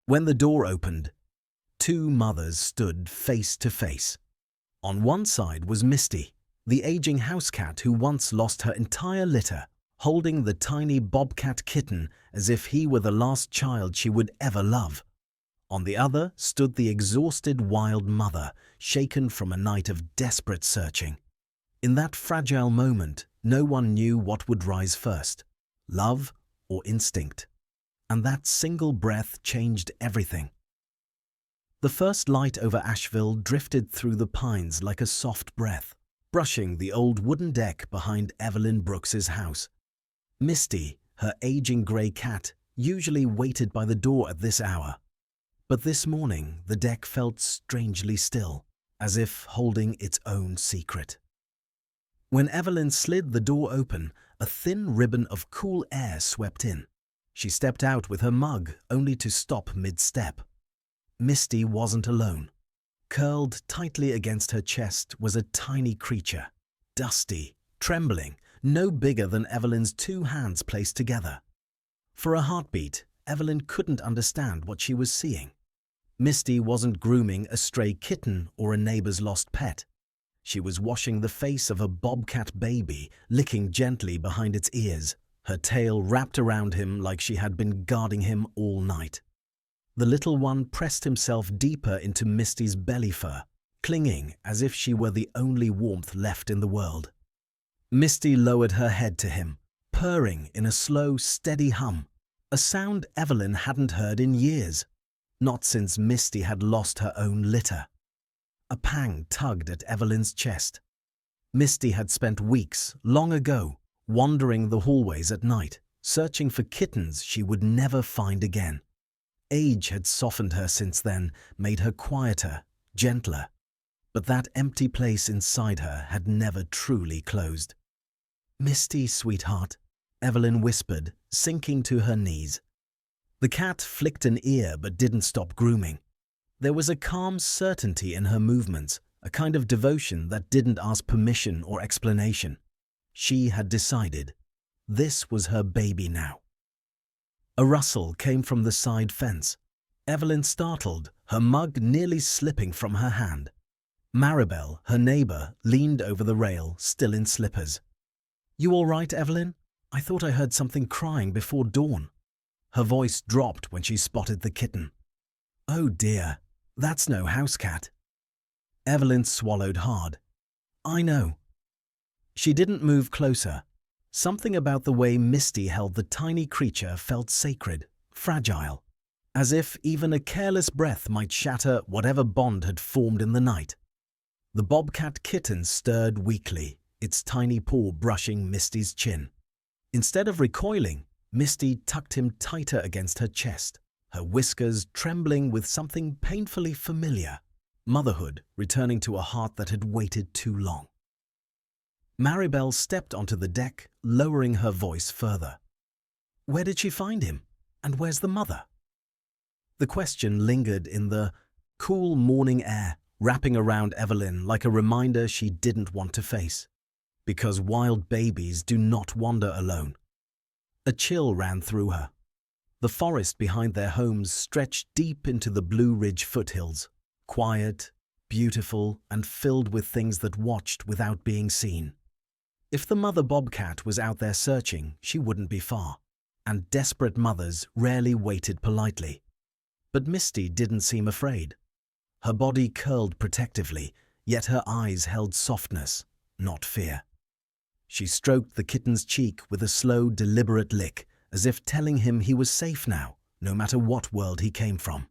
When the door opened, two mothers stood face to face. On one side was Misty, the aging house cat who once lost her entire litter, holding the tiny Bobcat kitten as if he were the last child she would ever love. On the other stood the exhausted wild mother, shaken from a night of desperate searching. In that fragile moment, no one knew what would rise first, love or instinct. And that single breath changed everything. The first light over Asheville drifted through the pines like a soft breath, brushing the old wooden deck behind Evelyn Brooks's house. Misty, her aging grey cat, usually waited by the door at this hour. But this morning the deck felt strangely still, as if holding its own secret. When Evelyn slid the door open, a thin ribbon of cool air swept in. She stepped out with her mug, only to stop mid-step. Misty wasn't alone. Curled tightly against her chest was a tiny creature, dusty, trembling, no bigger than Evelyn's two hands placed together. For a heartbeat, Evelyn couldn't understand what she was seeing. Misty wasn't grooming a stray kitten or a neighbor's lost pet. She was washing the face of a bobcat baby, licking gently behind its ears, her tail wrapped around him like she had been guarding him all night. The little one pressed himself deeper into Misty's belly fur, clinging as if she were the only warmth left in the world. Misty lowered her head to him, purring in a slow, steady hum, a sound Evelyn hadn't heard in years, not since Misty had lost her own litter. A pang tugged at Evelyn's chest. Misty had spent weeks, long ago, wandering the hallways at night, searching for kittens she would never find again. Age had softened her since then, made her quieter, gentler. But that empty place inside her had never truly closed. "Misty, sweetheart," Evelyn whispered, sinking to her knees. The cat flicked an ear but didn't stop grooming. There was a calm certainty in her movements, a kind of devotion that didn't ask permission or explanation. She had decided. This was her baby now. A rustle came from the side fence. Evelyn startled, her mug nearly slipping from her hand. Maribel, her neighbor, leaned over the rail, still in slippers. "You all right, Evelyn? I thought I heard something crying before dawn." Her voice dropped when she spotted the kitten. "Oh dear, that's no house cat." Evelyn swallowed hard. "I know." She didn't move closer. Something about the way Misty held the tiny creature felt sacred, fragile, as if even a careless breath might shatter whatever bond had formed in the night. The bobcat kitten stirred weakly, its tiny paw brushing Misty's chin. Instead of recoiling, Misty tucked him tighter against her chest, her whiskers trembling with something painfully familiar, motherhood returning to a heart that had waited too long. Maribel stepped onto the deck, lowering her voice further. "Where did she find him? And where's the mother?" The question lingered in the cool morning air, wrapping around Evelyn like a reminder she didn't want to face. Because wild babies do not wander alone. A chill ran through her. The forest behind their homes stretched deep into the Blue Ridge foothills, quiet, beautiful, and filled with things that watched without being seen. If the mother bobcat was out there searching, she wouldn't be far, and desperate mothers rarely waited politely. But Misty didn't seem afraid. Her body curled protectively, yet her eyes held softness, not fear. She stroked the kitten's cheek with a slow, deliberate lick, as if telling him he was safe now, no matter what world he came from.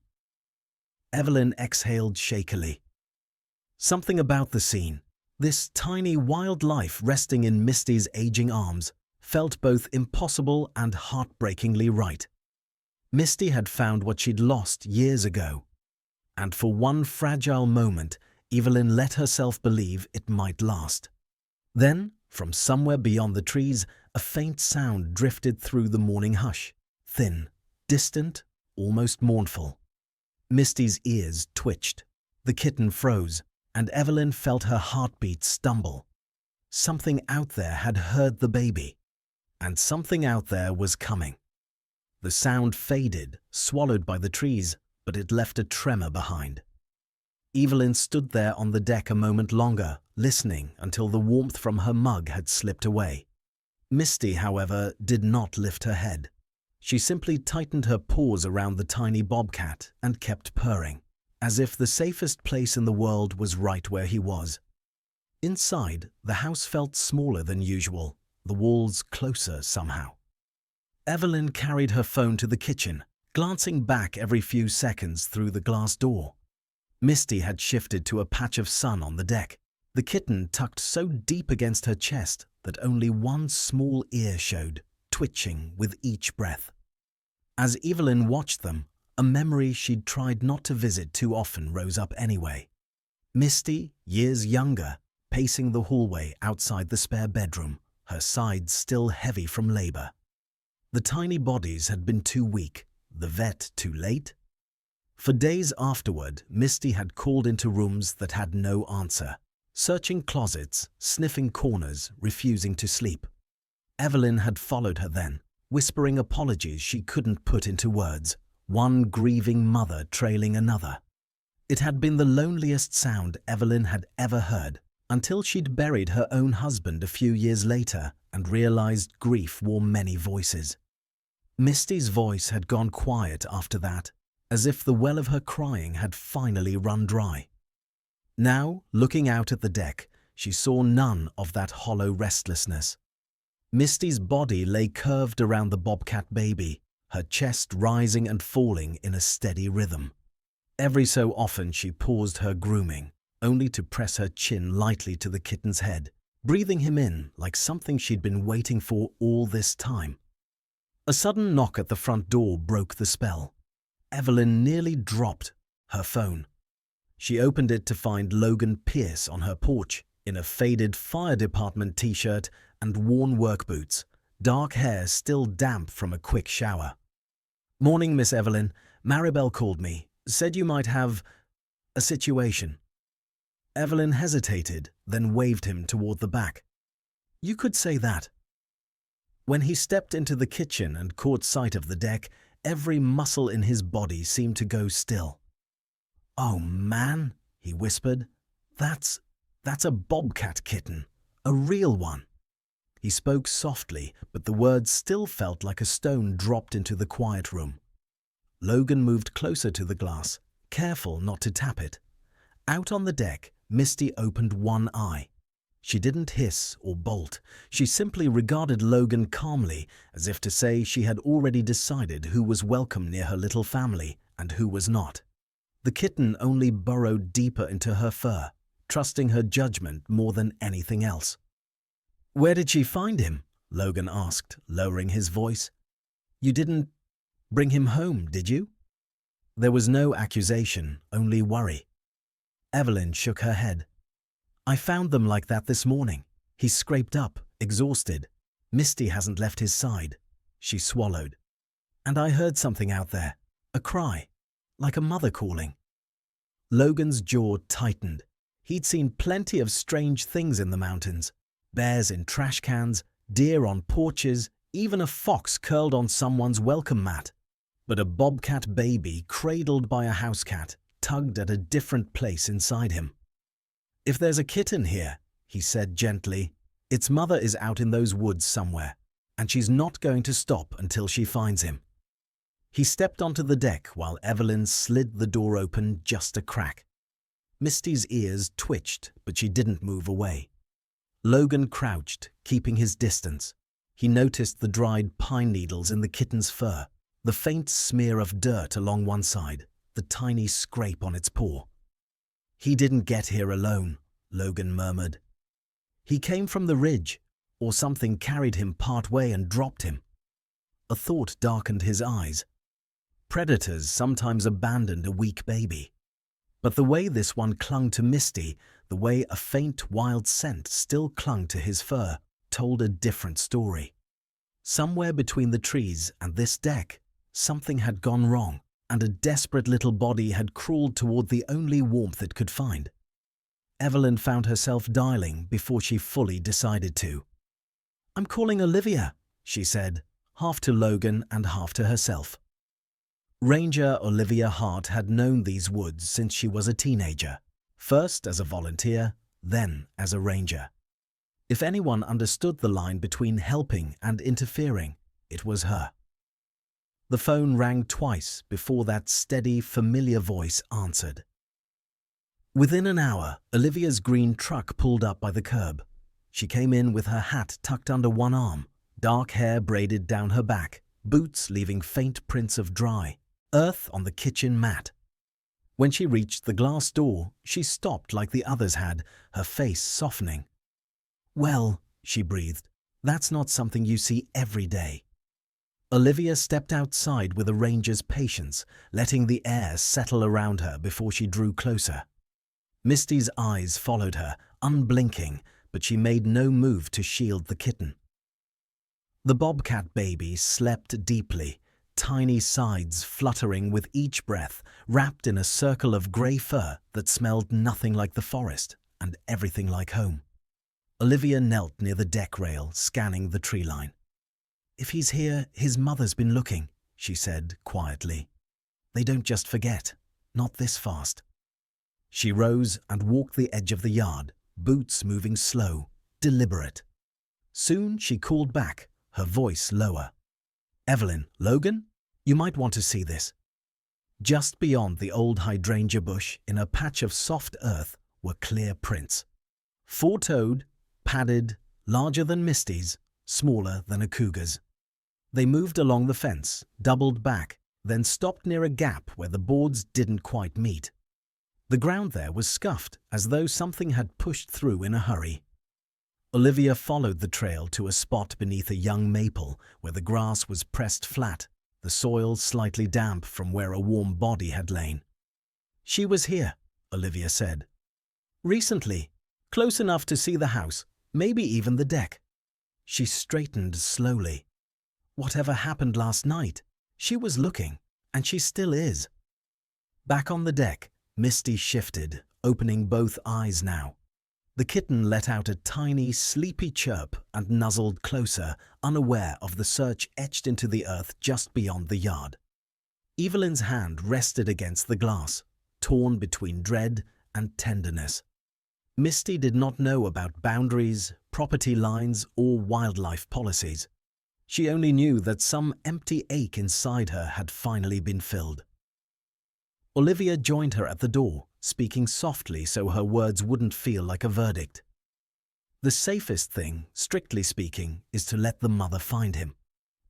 Evelyn exhaled shakily. Something about the scene, this tiny wild life resting in Misty's aging arms, felt both impossible and heartbreakingly right. Misty had found what she'd lost years ago, and for one fragile moment, Evelyn let herself believe it might last. Then, from somewhere beyond the trees, a faint sound drifted through the morning hush, thin, distant, almost mournful. Misty's ears twitched, the kitten froze, and Evelyn felt her heartbeat stumble. Something out there had heard the baby, and something out there was coming. The sound faded, swallowed by the trees, but it left a tremor behind. Evelyn stood there on the deck a moment longer, listening until the warmth from her mug had slipped away. Misty, however, did not lift her head. She simply tightened her paws around the tiny bobcat and kept purring, as if the safest place in the world was right where he was. Inside, the house felt smaller than usual, the walls closer somehow. Evelyn carried her phone to the kitchen, glancing back every few seconds through the glass door. Misty had shifted to a patch of sun on the deck, the kitten tucked so deep against her chest that only one small ear showed, twitching with each breath. As Evelyn watched them, a memory she'd tried not to visit too often rose up anyway. Misty, years younger, pacing the hallway outside the spare bedroom, her sides still heavy from labor. The tiny bodies had been too weak, the vet too late. For days afterward, Misty had called into rooms that had no answer, searching closets, sniffing corners, refusing to sleep. Evelyn had followed her then, whispering apologies she couldn't put into words, one grieving mother trailing another. It had been the loneliest sound Evelyn had ever heard, until she'd buried her own husband a few years later and realized grief wore many voices. Misty's voice had gone quiet after that, as if the well of her crying had finally run dry. Now, looking out at the deck, she saw none of that hollow restlessness. Misty's body lay curved around the bobcat baby, her chest rising and falling in a steady rhythm. Every so often she paused her grooming, only to press her chin lightly to the kitten's head, breathing him in like something she'd been waiting for all this time. A sudden knock at the front door broke the spell. Evelyn nearly dropped her phone. She opened it to find Logan Pierce on her porch, in a faded fire department t-shirt and worn work boots, dark hair still damp from a quick shower. "Morning, Miss Evelyn. Maribel called me, said you might have a situation." Evelyn hesitated, then waved him toward the back. "You could say that." When he stepped into the kitchen and caught sight of the deck, every muscle in his body seemed to go still. "Oh, man," he whispered, That's a bobcat kitten, a real one." He spoke softly, but the words still felt like a stone dropped into the quiet room. Logan moved closer to the glass, careful not to tap it. Out on the deck, Misty opened one eye. She didn't hiss or bolt. She simply regarded Logan calmly, as if to say she had already decided who was welcome near her little family and who was not. The kitten only burrowed deeper into her fur, trusting her judgment more than anything else. "Where did she find him?" Logan asked, lowering his voice. "You didn't bring him home, did you?" There was no accusation, only worry. Evelyn shook her head. "I found them like that this morning. He's scraped up, exhausted. Misty hasn't left his side." She swallowed. "And I heard something out there, a cry, like a mother calling." Logan's jaw tightened. He'd seen plenty of strange things in the mountains. Bears in trash cans, deer on porches, even a fox curled on someone's welcome mat. But a bobcat baby cradled by a house cat tugged at a different place inside him. "If there's a kitten here," he said gently, "its mother is out in those woods somewhere, and she's not going to stop until she finds him." He stepped onto the deck while Evelyn slid the door open just a crack. Misty's ears twitched, but she didn't move away. Logan crouched, keeping his distance. He noticed the dried pine needles in the kitten's fur, the faint smear of dirt along one side, the tiny scrape on its paw. "He didn't get here alone," Logan murmured. "He came from the ridge, or something carried him part way and dropped him." A thought darkened his eyes. Predators sometimes abandoned a weak baby. But the way this one clung to Misty, the way a faint wild scent still clung to his fur, told a different story. Somewhere between the trees and this deck, something had gone wrong, and a desperate little body had crawled toward the only warmth it could find. Evelyn found herself dialing before she fully decided to. "I'm calling Olivia," she said, half to Logan and half to herself. Ranger Olivia Hart had known these woods since she was a teenager, first as a volunteer, then as a ranger. If anyone understood the line between helping and interfering, it was her. The phone rang twice before that steady, familiar voice answered. Within an hour, Olivia's green truck pulled up by the curb. She came in with her hat tucked under one arm, dark hair braided down her back, boots leaving faint prints of dry earth on the kitchen mat. When she reached the glass door, she stopped like the others had, her face softening. "Well," she breathed, "that's not something you see every day." Olivia stepped outside with a ranger's patience, letting the air settle around her before she drew closer. Misty's eyes followed her, unblinking, but she made no move to shield the kitten. The Bobcat baby slept deeply, tiny sides fluttering with each breath, wrapped in a circle of grey fur that smelled nothing like the forest and everything like home. Olivia knelt near the deck rail, scanning the tree line. "If he's here, his mother's been looking," she said quietly. "They don't just forget, not this fast." She rose and walked the edge of the yard, boots moving slow, deliberate. Soon she called back, her voice lower. "Evelyn, Logan, you might want to see this." Just beyond the old hydrangea bush, in a patch of soft earth, were clear prints. Four-toed, padded, larger than Misty's, smaller than a cougar's. They moved along the fence, doubled back, then stopped near a gap where the boards didn't quite meet. The ground there was scuffed, as though something had pushed through in a hurry. Olivia followed the trail to a spot beneath a young maple where the grass was pressed flat, the soil slightly damp from where a warm body had lain. "She was here," Olivia said. "Recently, close enough to see the house, maybe even the deck." She straightened slowly. Whatever happened last night, she was looking, and she still is. Back on the deck, Misty shifted, opening both eyes now. The kitten let out a tiny, sleepy chirp and nuzzled closer, unaware of the search etched into the earth just beyond the yard. Evelyn's hand rested against the glass, torn between dread and tenderness. Misty did not know about boundaries, property lines, or wildlife policies. She only knew that some empty ache inside her had finally been filled. Olivia joined her at the door, speaking softly so her words wouldn't feel like a verdict. "The safest thing, strictly speaking, is to let the mother find him.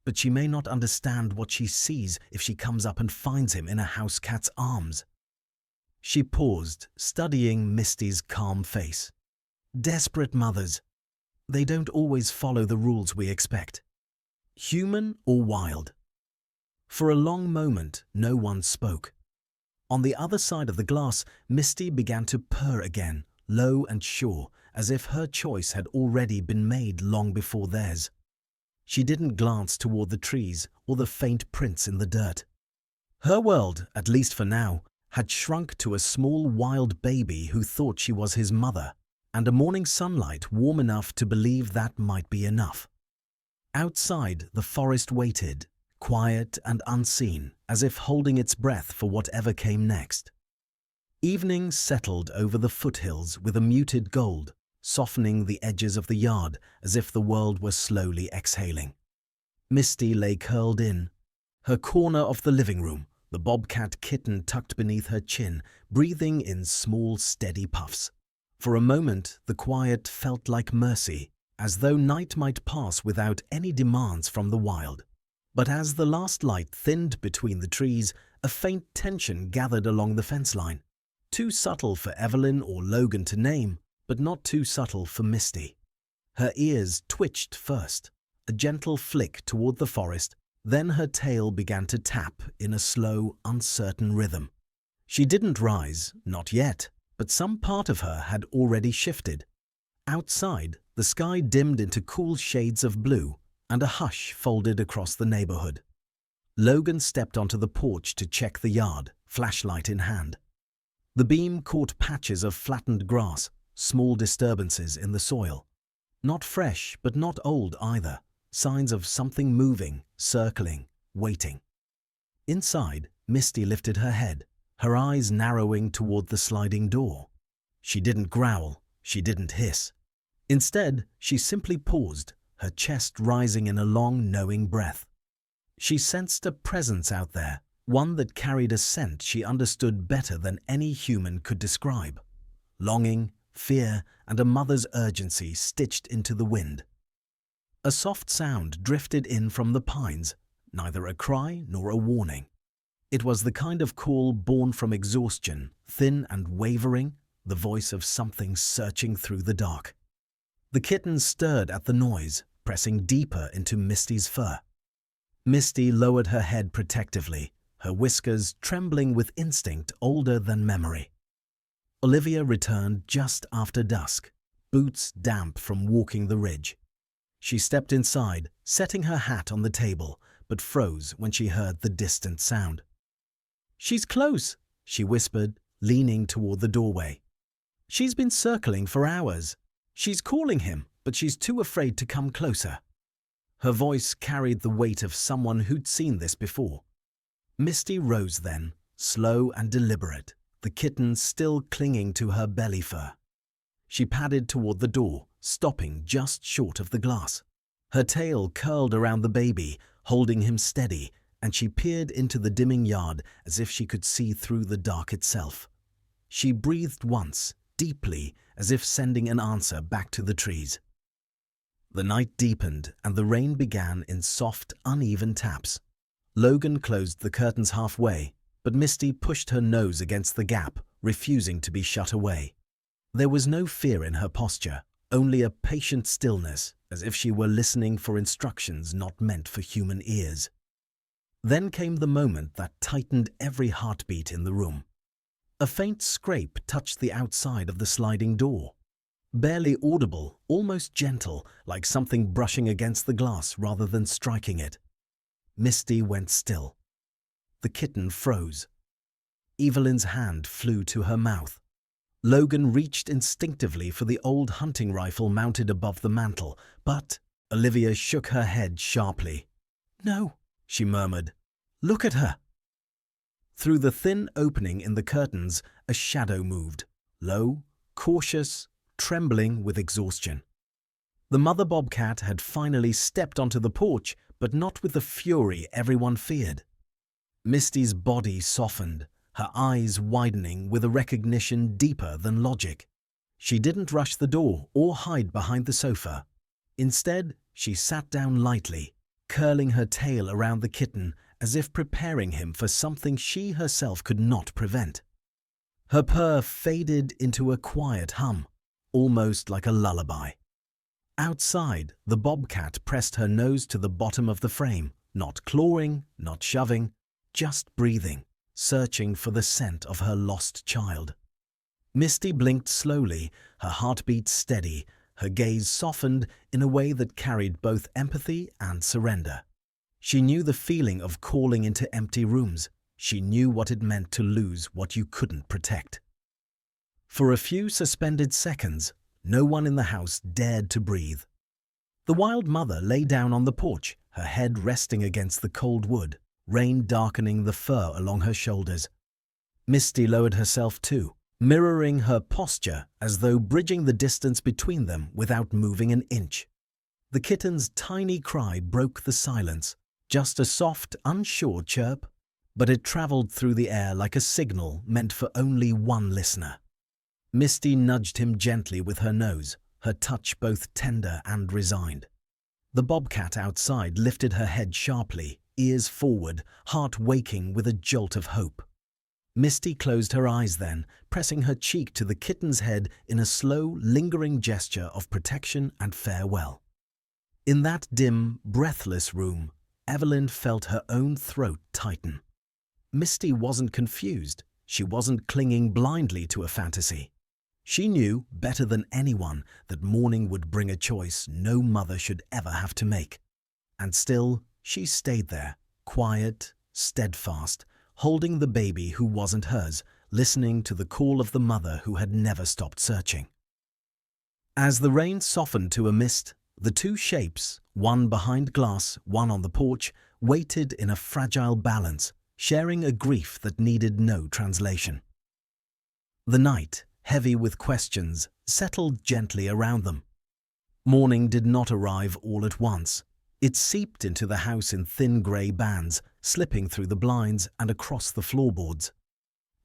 But she may not understand what she sees if she comes up and finds him in a house cat's arms." She paused, studying Misty's calm face. "Desperate mothers. They don't always follow the rules we expect. Human or wild." For a long moment, no one spoke. On the other side of the glass, Misty began to purr again, low and sure, as if her choice had already been made long before theirs. She didn't glance toward the trees or the faint prints in the dirt. Her world, at least for now, had shrunk to a small wild baby who thought she was his mother, and a morning sunlight warm enough to believe that might be enough. Outside, the forest waited, quiet and unseen, as if holding its breath for whatever came next. Evening settled over the foothills with a muted gold, softening the edges of the yard as if the world were slowly exhaling. Misty lay curled in, her corner of the living room, the Bobcat kitten tucked beneath her chin, breathing in small, steady puffs. For a moment, the quiet felt like mercy, as though night might pass without any demands from the wild. But as the last light thinned between the trees, a faint tension gathered along the fence line. Too subtle for Evelyn or Logan to name, but not too subtle for Misty. Her ears twitched first, a gentle flick toward the forest, then her tail began to tap in a slow, uncertain rhythm. She didn't rise, not yet, but some part of her had already shifted. Outside, the sky dimmed into cool shades of blue, and a hush folded across the neighborhood. Logan stepped onto the porch to check the yard, flashlight in hand. The beam caught patches of flattened grass, small disturbances in the soil. Not fresh, but not old either, signs of something moving, circling, waiting. Inside, Misty lifted her head, her eyes narrowing toward the sliding door. She didn't growl, she didn't hiss. Instead, she simply paused, her chest rising in a long, knowing breath. She sensed a presence out there, one that carried a scent she understood better than any human could describe. Longing, fear, and a mother's urgency stitched into the wind. A soft sound drifted in from the pines, neither a cry nor a warning. It was the kind of call born from exhaustion, thin and wavering, the voice of something searching through the dark. The kitten stirred at the noise, pressing deeper into Misty's fur. Misty lowered her head protectively, her whiskers trembling with instinct older than memory. Olivia returned just after dusk, boots damp from walking the ridge. She stepped inside, setting her hat on the table, but froze when she heard the distant sound. "She's close," she whispered, leaning toward the doorway. "She's been circling for hours. She's calling him, but she's too afraid to come closer." Her voice carried the weight of someone who'd seen this before. Misty rose then, slow and deliberate, the kitten still clinging to her belly fur. She padded toward the door, stopping just short of the glass. Her tail curled around the baby, holding him steady, and she peered into the dimming yard as if she could see through the dark itself. She breathed once, deeply, as if sending an answer back to the trees. The night deepened and the rain began in soft, uneven taps. Logan closed the curtains halfway, but Misty pushed her nose against the gap, refusing to be shut away. There was no fear in her posture, only a patient stillness, as if she were listening for instructions not meant for human ears. Then came the moment that tightened every heartbeat in the room. A faint scrape touched the outside of the sliding door. Barely audible, almost gentle, like something brushing against the glass rather than striking it. Misty went still. The kitten froze. Evelyn's hand flew to her mouth. Logan reached instinctively for the old hunting rifle mounted above the mantel, but Olivia shook her head sharply. "No," she murmured. "Look at her." Through the thin opening in the curtains, a shadow moved, low, cautious, trembling with exhaustion. The mother bobcat had finally stepped onto the porch, but not with the fury everyone feared. Misty's body softened, her eyes widening with a recognition deeper than logic. She didn't rush the door or hide behind the sofa. Instead, she sat down lightly, curling her tail around the kitten as if preparing him for something she herself could not prevent. Her purr faded into a quiet hum, almost like a lullaby. Outside, the bobcat pressed her nose to the bottom of the frame, not clawing, not shoving, just breathing, searching for the scent of her lost child. Misty blinked slowly, her heartbeat steady, her gaze softened in a way that carried both empathy and surrender. She knew the feeling of calling into empty rooms. She knew what it meant to lose what you couldn't protect. For a few suspended seconds, no one in the house dared to breathe. The wild mother lay down on the porch, her head resting against the cold wood, rain darkening the fur along her shoulders. Misty lowered herself too, mirroring her posture as though bridging the distance between them without moving an inch. The kitten's tiny cry broke the silence, just a soft, unsure chirp, but it traveled through the air like a signal meant for only one listener. Misty nudged him gently with her nose, her touch both tender and resigned. The bobcat outside lifted her head sharply, ears forward, heart waking with a jolt of hope. Misty closed her eyes then, pressing her cheek to the kitten's head in a slow, lingering gesture of protection and farewell. In that dim, breathless room, Evelyn felt her own throat tighten. Misty wasn't confused. She wasn't clinging blindly to a fantasy. She knew, better than anyone, that morning would bring a choice no mother should ever have to make. And still, she stayed there, quiet, steadfast, holding the baby who wasn't hers, listening to the call of the mother who had never stopped searching. As the rain softened to a mist, The two shapes, one behind glass, one on the porch, waited in a fragile balance, sharing a grief that needed no translation. The night, heavy with questions, settled gently around them. Morning did not arrive all at once. It seeped into the house in thin grey bands, slipping through the blinds and across the floorboards.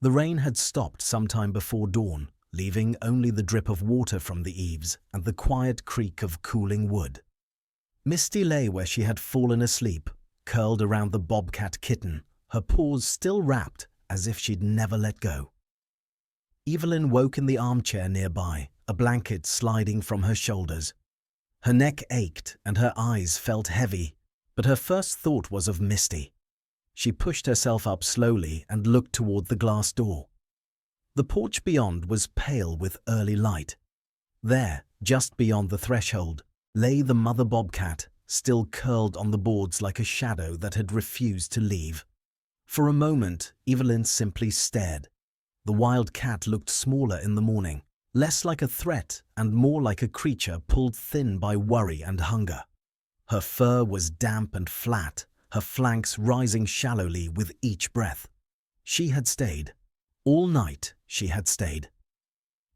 The rain had stopped sometime before dawn, leaving only the drip of water from the eaves and the quiet creak of cooling wood. Misty lay where she had fallen asleep, curled around the Bobcat kitten, her paws still wrapped as if she'd never let go. Evelyn woke in the armchair nearby, a blanket sliding from her shoulders. Her neck ached and her eyes felt heavy, but her first thought was of Misty. She pushed herself up slowly and looked toward the glass door. The porch beyond was pale with early light. There, just beyond the threshold, lay the mother bobcat, still curled on the boards like a shadow that had refused to leave. For a moment, Evelyn simply stared. The wild cat looked smaller in the morning, less like a threat and more like a creature pulled thin by worry and hunger. Her fur was damp and flat, her flanks rising shallowly with each breath. She had stayed. All night she had stayed.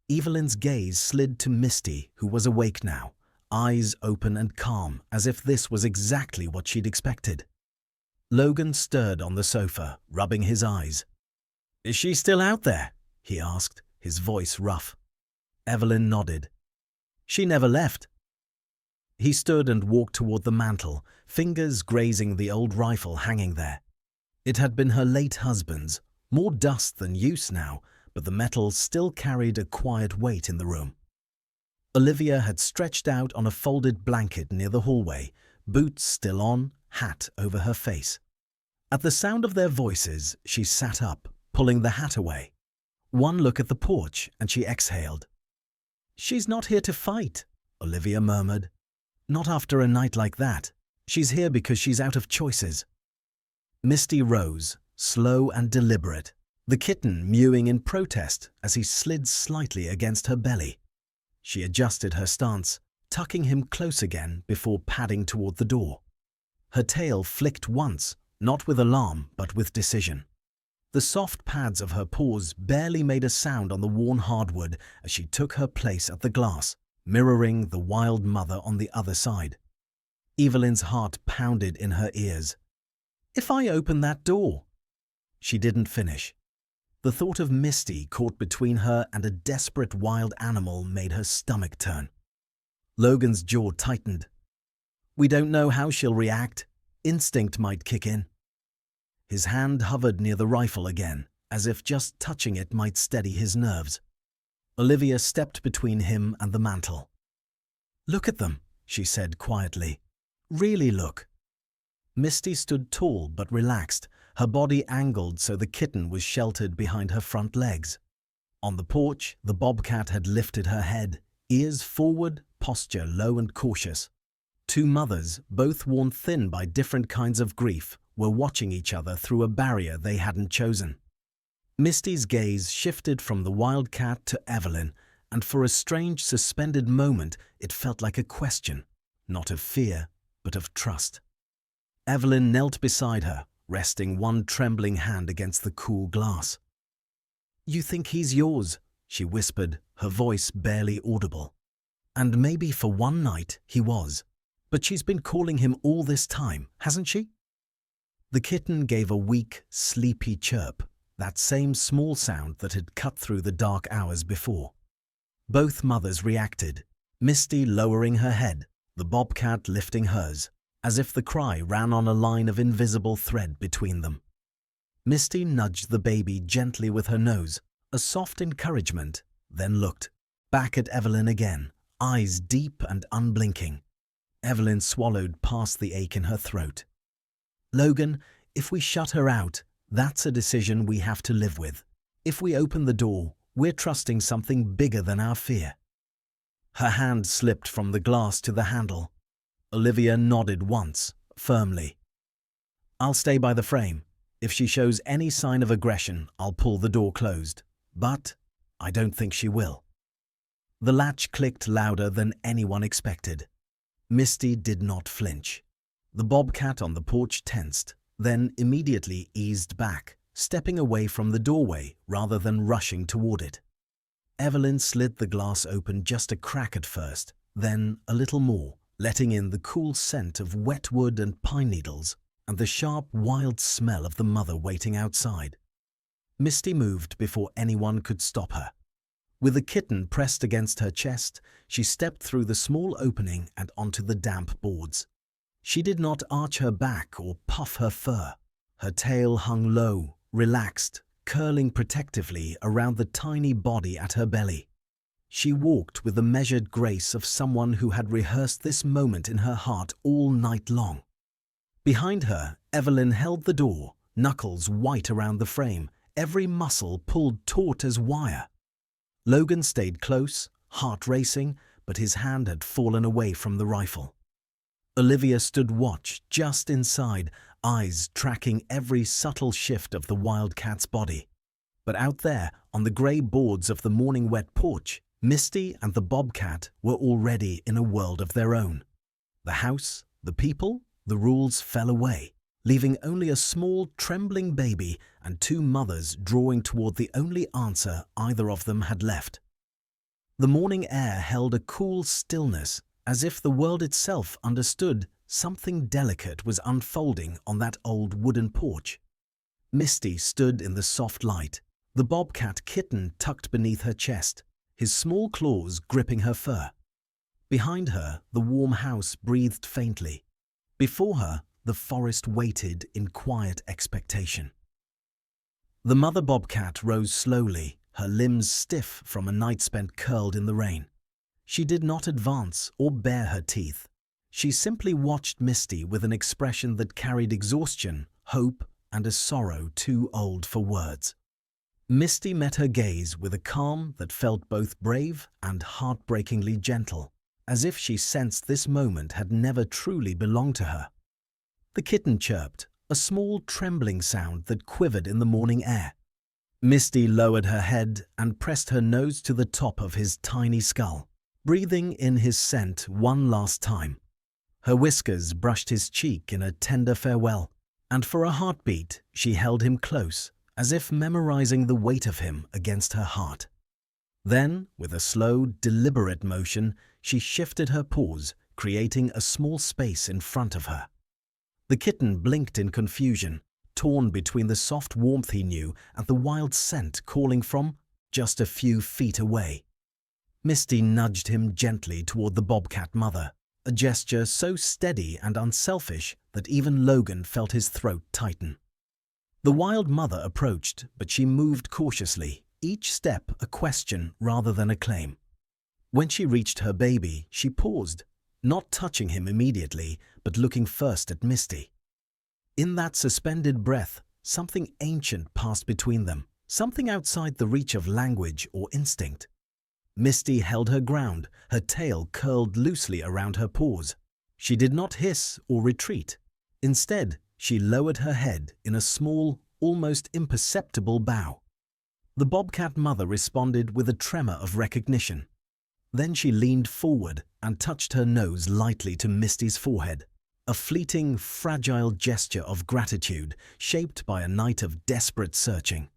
Evelyn's gaze slid to Misty, who was awake now, eyes open and calm, as if this was exactly what she'd expected. Logan stirred on the sofa, rubbing his eyes. "Is she still out there?" he asked, his voice rough. Evelyn nodded. "She never left." He stood and walked toward the mantel, fingers grazing the old rifle hanging there. It had been her late husband's, more dust than use now, but the metal still carried a quiet weight in the room. Olivia had stretched out on a folded blanket near the hallway, boots still on, hat over her face. At the sound of their voices, she sat up, pulling the hat away. One look at the porch, and she exhaled. "She's not here to fight," Olivia murmured. "Not after a night like that. She's here because she's out of choices." Misty rose, slow and deliberate, the kitten mewing in protest as he slid slightly against her belly. She adjusted her stance, tucking him close again before padding toward the door. Her tail flicked once, not with alarm but with decision. The soft pads of her paws barely made a sound on the worn hardwood as she took her place at the glass, mirroring the wild mother on the other side. Evelyn's heart pounded in her ears. "If I open that door—" She didn't finish. The thought of Misty caught between her and a desperate wild animal made her stomach turn. Logan's jaw tightened. "We don't know how she'll react. Instinct might kick in." His hand hovered near the rifle again, as if just touching it might steady his nerves. Olivia stepped between him and the mantel. "Look at them," she said quietly. "Really look." Misty stood tall but relaxed, her body angled so the kitten was sheltered behind her front legs. On the porch, the bobcat had lifted her head, ears forward, posture low and cautious. Two mothers, both worn thin by different kinds of grief, were watching each other through a barrier they hadn't chosen. Misty's gaze shifted from the wild cat to Evelyn, and for a strange suspended moment it felt like a question, not of fear, but of trust. Evelyn knelt beside her, resting one trembling hand against the cool glass. "You think he's yours," she whispered, her voice barely audible. "And maybe for one night he was. But she's been calling him all this time, hasn't she?" The kitten gave a weak, sleepy chirp, that same small sound that had cut through the dark hours before. Both mothers reacted, Misty lowering her head, the bobcat lifting hers, as if the cry ran on a line of invisible thread between them. Misty nudged the baby gently with her nose, a soft encouragement, then looked back at Evelyn again, eyes deep and unblinking. Evelyn swallowed past the ache in her throat. "Logan, if we shut her out, that's a decision we have to live with. If we open the door, we're trusting something bigger than our fear." Her hand slipped from the glass to the handle. Olivia nodded once, firmly. "I'll stay by the frame. If she shows any sign of aggression, I'll pull the door closed. But I don't think she will." The latch clicked louder than anyone expected. Misty did not flinch. The bobcat on the porch tensed, then immediately eased back, stepping away from the doorway rather than rushing toward it. Evelyn slid the glass open just a crack at first, then a little more, letting in the cool scent of wet wood and pine needles and the sharp, wild smell of the mother waiting outside. Misty moved before anyone could stop her. With the kitten pressed against her chest, she stepped through the small opening and onto the damp boards. She did not arch her back or puff her fur. Her tail hung low, relaxed, curling protectively around the tiny body at her belly. She walked with the measured grace of someone who had rehearsed this moment in her heart all night long. Behind her, Evelyn held the door, knuckles white around the frame, every muscle pulled taut as wire. Logan stayed close, heart racing, but his hand had fallen away from the rifle. Olivia stood watch just inside, eyes tracking every subtle shift of the wildcat's body. But out there, on the grey boards of the morning wet porch, Misty and the bobcat were already in a world of their own. The house, the people, the rules fell away, leaving only a small, trembling baby and two mothers drawing toward the only answer either of them had left. The morning air held a cool stillness, as if the world itself understood something delicate was unfolding on that old wooden porch. Misty stood in the soft light, the bobcat kitten tucked beneath her chest, his small claws gripping her fur. Behind her, the warm house breathed faintly. Before her, the forest waited in quiet expectation. The mother bobcat rose slowly, her limbs stiff from a night spent curled in the rain. She did not advance or bare her teeth. She simply watched Misty with an expression that carried exhaustion, hope, and a sorrow too old for words. Misty met her gaze with a calm that felt both brave and heartbreakingly gentle, as if she sensed this moment had never truly belonged to her. The kitten chirped, a small trembling sound that quivered in the morning air. Misty lowered her head and pressed her nose to the top of his tiny skull, breathing in his scent one last time. Her whiskers brushed his cheek in a tender farewell, and for a heartbeat she held him close, as if memorizing the weight of him against her heart. Then, with a slow, deliberate motion, she shifted her paws, creating a small space in front of her. The kitten blinked in confusion, torn between the soft warmth he knew and the wild scent calling from just a few feet away. Misty nudged him gently toward the bobcat mother, a gesture so steady and unselfish that even Logan felt his throat tighten. The wild mother approached, but she moved cautiously, each step a question rather than a claim. When she reached her baby, she paused, not touching him immediately, but looking first at Misty. In that suspended breath, something ancient passed between them, something outside the reach of language or instinct. Misty held her ground, her tail curled loosely around her paws. She did not hiss or retreat. Instead, she lowered her head in a small, almost imperceptible bow. The bobcat mother responded with a tremor of recognition. Then she leaned forward and touched her nose lightly to Misty's forehead, a fleeting, fragile gesture of gratitude shaped by a night of desperate searching.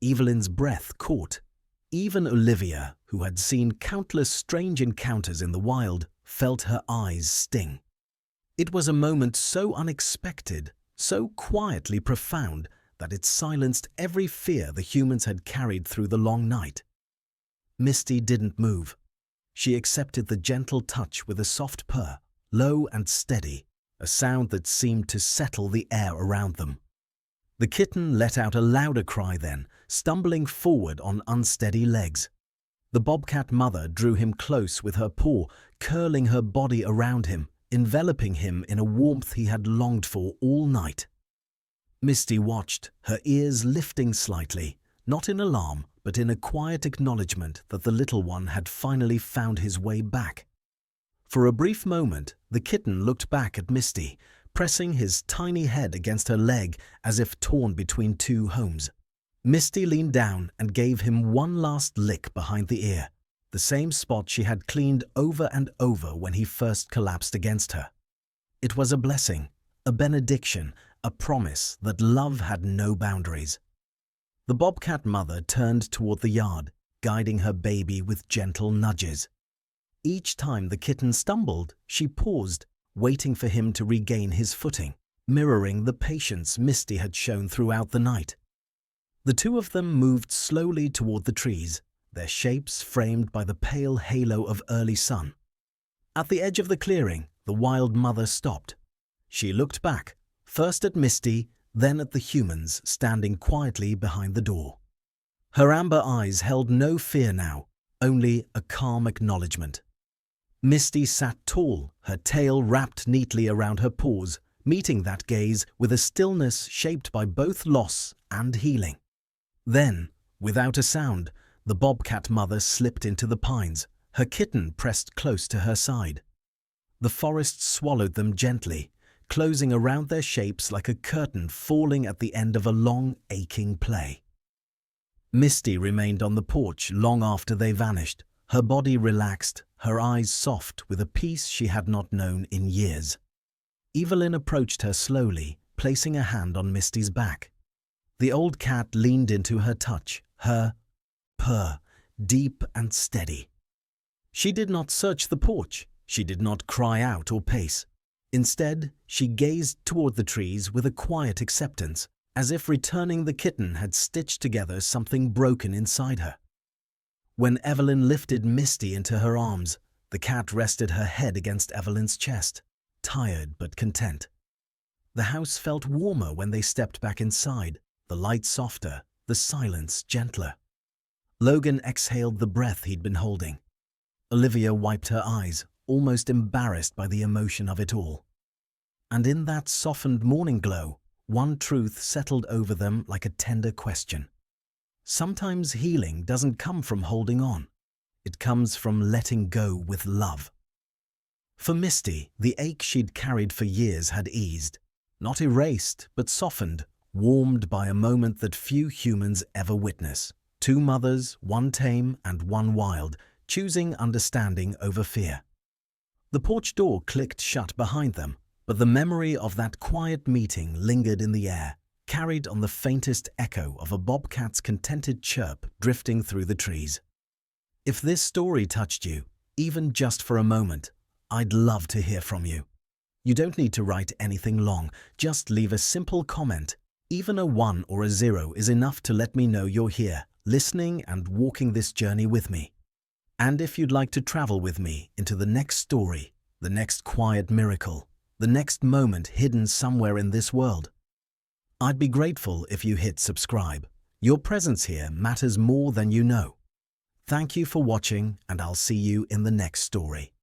Evelyn's breath caught. Even Olivia, who had seen countless strange encounters in the wild, felt her eyes sting. It was a moment so unexpected, so quietly profound, that it silenced every fear the humans had carried through the long night. Misty didn't move. She accepted the gentle touch with a soft purr, low and steady, a sound that seemed to settle the air around them. The kitten let out a louder cry then, stumbling forward on unsteady legs. The bobcat mother drew him close with her paw, curling her body around him, enveloping him in a warmth he had longed for all night. Misty watched, her ears lifting slightly, not in alarm, but in a quiet acknowledgement that the little one had finally found his way back. For a brief moment, the kitten looked back at Misty, pressing his tiny head against her leg as if torn between two homes. Misty leaned down and gave him one last lick behind the ear, the same spot she had cleaned over and over when he first collapsed against her. It was a blessing, a benediction, a promise that love had no boundaries. The bobcat mother turned toward the yard, guiding her baby with gentle nudges. Each time the kitten stumbled, she paused, waiting for him to regain his footing, mirroring the patience Misty had shown throughout the night. The two of them moved slowly toward the trees, their shapes framed by the pale halo of early sun. At the edge of the clearing, the wild mother stopped. She looked back, first at Misty, then at the humans standing quietly behind the door. Her amber eyes held no fear now, only a calm acknowledgement. Misty sat tall, her tail wrapped neatly around her paws, meeting that gaze with a stillness shaped by both loss and healing. Then, without a sound, the bobcat mother slipped into the pines, her kitten pressed close to her side. The forest swallowed them gently, closing around their shapes like a curtain falling at the end of a long, aching play. Misty remained on the porch long after they vanished, her body relaxed, her eyes soft with a peace she had not known in years. Evelyn approached her slowly, placing a hand on Misty's back. The old cat leaned into her touch, her purr, deep and steady. She did not search the porch, she did not cry out or pace. Instead, she gazed toward the trees with a quiet acceptance, as if returning the kitten had stitched together something broken inside her. When Evelyn lifted Misty into her arms, the cat rested her head against Evelyn's chest, tired but content. The house felt warmer when they stepped back inside, the light softer, the silence gentler. Logan exhaled the breath he'd been holding. Olivia wiped her eyes, almost embarrassed by the emotion of it all. And in that softened morning glow, one truth settled over them like a tender question. Sometimes healing doesn't come from holding on. It comes from letting go with love. For Misty, the ache she'd carried for years had eased, not erased, but softened, warmed by a moment that few humans ever witness. Two mothers, one tame and one wild, choosing understanding over fear. The porch door clicked shut behind them, but the memory of that quiet meeting lingered in the air, carried on the faintest echo of a bobcat's contented chirp drifting through the trees. If this story touched you, even just for a moment, I'd love to hear from you. You don't need to write anything long, just leave a simple comment. Even a 1 or a 0 is enough to let me know you're here, listening and walking this journey with me. And if you'd like to travel with me into the next story, the next quiet miracle, the next moment hidden somewhere in this world, I'd be grateful if you hit subscribe. Your presence here matters more than you know. Thank you for watching, and I'll see you in the next story.